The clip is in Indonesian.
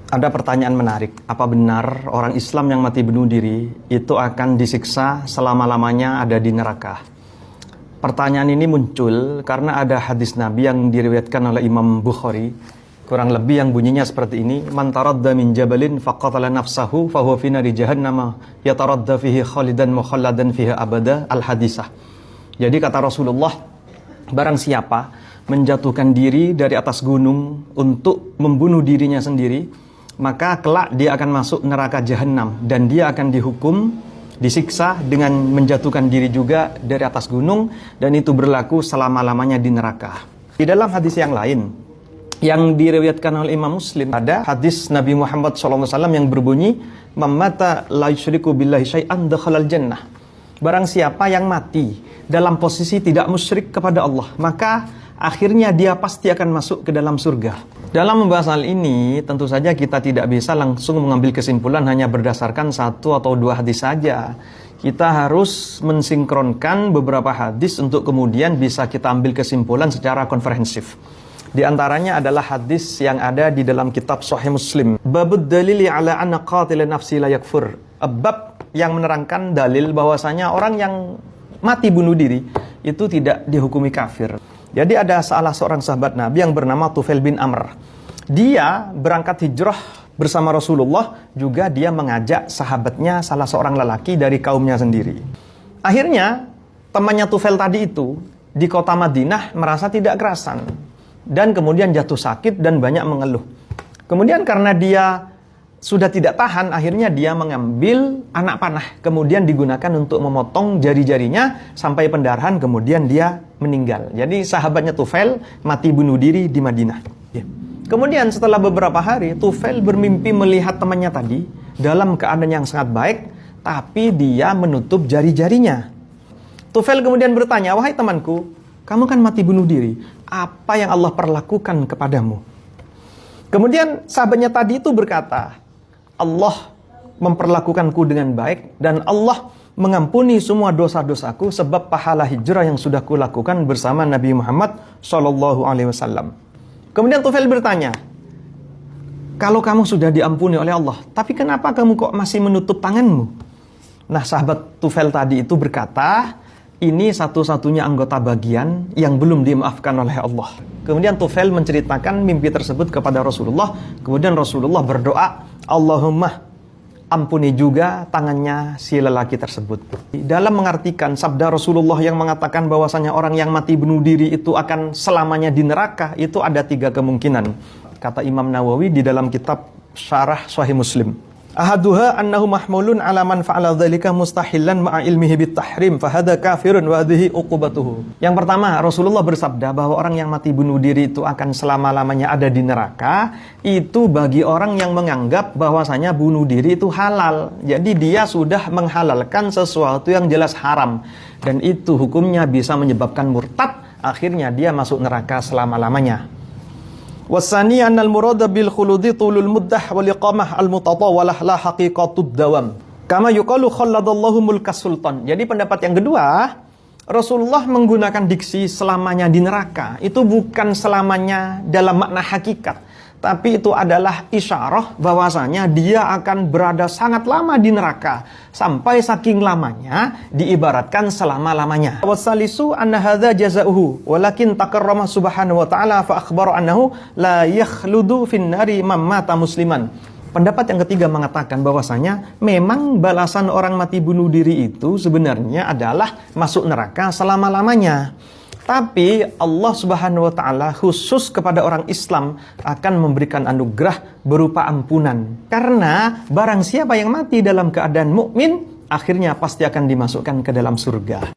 Ada pertanyaan menarik, apa benar orang Islam yang mati bunuh diri itu akan disiksa selama-lamanya ada di neraka? Pertanyaan ini muncul karena ada hadis Nabi yang diriwayatkan oleh Imam Bukhari, kurang lebih yang bunyinya seperti ini: man taradda min jabalin faqatala nafsahu fahuwa fi nari jahannam yataradda fihi khalidan mukhalladan fiha abada, al-hadisah. Jadi kata Rasulullah, barang siapa menjatuhkan diri dari atas gunung untuk membunuh dirinya sendiri, maka kelak dia akan masuk neraka jahanam dan dia akan dihukum, disiksa dengan menjatuhkan diri juga dari atas gunung, dan itu berlaku selama-lamanya di neraka. Di dalam hadis yang lain yang diriwayatkan oleh Imam Muslim, ada hadis Nabi Muhammad SAW yang berbunyi, "Man mata la yusyriku billahi syai'an dakhalal jannah." Barang siapa yang mati dalam posisi tidak musyrik kepada Allah, maka akhirnya dia pasti akan masuk ke dalam surga. Dalam membahas hal ini, tentu saja kita tidak bisa langsung mengambil kesimpulan hanya berdasarkan satu atau dua hadis saja. Kita harus mensinkronkan beberapa hadis untuk kemudian bisa kita ambil kesimpulan secara komprehensif. Di antaranya adalah hadis yang ada di dalam kitab Sahih Muslim. Babud dalili ala anna qatila nafsi la yakfur. Bab yang menerangkan dalil bahwasanya orang yang mati bunuh diri itu tidak dihukumi kafir. Jadi ada salah seorang sahabat Nabi yang bernama Tufail bin Amr. Dia berangkat hijrah bersama Rasulullah, juga dia mengajak sahabatnya, salah seorang lelaki dari kaumnya sendiri. Akhirnya temannya Tufail tadi itu di kota Madinah merasa tidak kerasan dan kemudian jatuh sakit dan banyak mengeluh. Kemudian karena dia sudah tidak tahan, akhirnya dia mengambil anak panah, kemudian digunakan untuk memotong jari-jarinya sampai pendarahan, kemudian dia meninggal. Jadi sahabatnya Tufail mati bunuh diri di Madinah. Kemudian setelah beberapa hari, Tufail bermimpi melihat temannya tadi dalam keadaan yang sangat baik, tapi dia menutup jari-jarinya. Tufail kemudian bertanya, "Wahai temanku, kamu kan mati bunuh diri, apa yang Allah perlakukan kepadamu?" Kemudian sahabatnya tadi itu berkata, "Allah memperlakukanku dengan baik dan Allah mengampuni semua dosa-dosaku sebab pahala hijrah yang sudah kulakukan bersama Nabi Muhammad SAW." Kemudian Tufail bertanya, "Kalau kamu sudah diampuni oleh Allah, tapi kenapa kamu kok masih menutup tanganmu?" Nah, sahabat Tufail tadi itu berkata, ini satu-satunya anggota bagian yang belum dimaafkan oleh Allah. Kemudian Tufail menceritakan mimpi tersebut kepada Rasulullah. Kemudian Rasulullah berdoa, "Allahumma ampuni juga tangannya si lelaki tersebut." Dalam mengartikan sabda Rasulullah yang mengatakan bahwasanya orang yang mati bunuh diri itu akan selamanya di neraka, itu ada 3 kemungkinan. Kata Imam Nawawi di dalam kitab Syarah Sahih Muslim, ahaduha annahu mahmulun ala man fa'ala dzalika mustahillan ma'a ilmihi bitahrim fahada kafirun wa hadhihi uqubatuhu. Yang pertama, Rasulullah bersabda bahwa orang yang mati bunuh diri itu akan selama-lamanya ada di neraka. Itu bagi orang yang menganggap bahwasanya bunuh diri itu halal. Jadi dia sudah menghalalkan sesuatu yang jelas haram, dan itu hukumnya bisa menyebabkan murtad, akhirnya dia masuk neraka selama-lamanya. Wasani annal murada bil khuludi tulul muddah wal iqamah al mutatawalah la haqiqatud dawam. Kama yuqalu khalladallahu mulkas sultan. Jadi pendapat yang kedua, Rasulullah menggunakan diksi selamanya di neraka. Itu bukan selamanya dalam makna hakikat, tapi itu adalah isyarah bahwasanya dia akan berada sangat lama di neraka, sampai saking lamanya diibaratkan selama-lamanya. Wasalisu anna hadza jazaohu walakin takarrama subhanahu wa ta'ala fa akhbara annahu la yakhludu fin nari man mata musliman. Pendapat yang ketiga mengatakan bahwasanya memang balasan orang mati bunuh diri itu sebenarnya adalah masuk neraka selama-lamanya. Tapi Allah Subhanahu wa ta'ala khusus kepada orang Islam akan memberikan anugerah berupa ampunan. Karena barang siapa yang mati dalam keadaan mukmin, akhirnya pasti akan dimasukkan ke dalam surga.